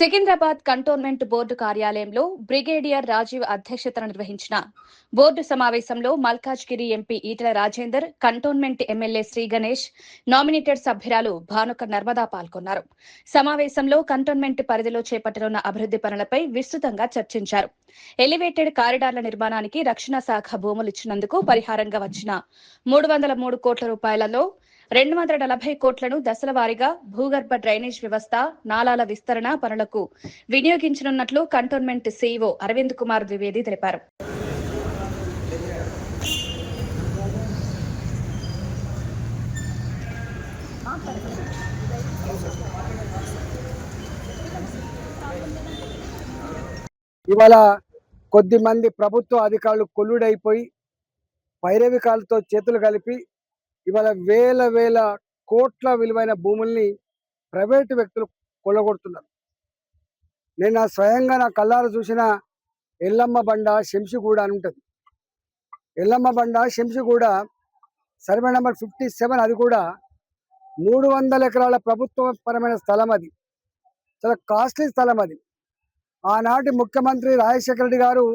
Secunderabad cantonment board కార్యాలయంలో brigadier Rajiv అధ్యక్షతన నిర్వహించిన బోర్డు సమావేశంలో Malkajgiri MP Etela Rajender, cantonment MLA Shri Ganesh, nominated సభ్యురాలు భానుక నర్మదా పాల్గొన్నారు. సమావేశంలో కంటోన్మెంట్ పరిధిలో చేపట్టనున్న అభివృద్ది పనులపై విస్తృతంగా చర్చించారు. ఎలివేటెడ్ కారిడార్ల నిర్మాణానికి రక్షణ శాఖ భూములు ఇచ్చినందుకు పరిహారంగా వచ్చిన 303 కోట్ల రూపాయలలో 240 కోట్లను దశల వారీగా భూగర్భ డ్రైనేజ్ వ్యవస్థ, నాలాల విస్తరణ పనులకు వినియోగించనున్నట్లు కంటోన్మెంట్ సీఈఓ అరవింద్ కుమార్ ద్వివేది తెలిపారు. ఇవాళ కొద్దిమంది ప్రభుత్వ అధికారులు కొల్లుడైపోయి పైరవికాలతో చేతులు కలిపి ఇవాళ వేల కోట్ల విలువైన భూముల్ని ప్రైవేటు వ్యక్తులు కొల్లగొడుతున్నారు. నేను స్వయంగా నా కళ్ళారా చూసిన ఎల్లమ్మ బండ శంషిగూడ అని ఉంటుంది. ఎల్లమ్మ బండ శంషిగూడ సర్వే నెంబర్ 57, అది కూడా 300 ఎకరాల ప్రభుత్వ పరమైన స్థలం. అది చాలా కాస్ట్లీ స్థలం. అది ఆనాటి ముఖ్యమంత్రి రాజశేఖర రెడ్డి గారు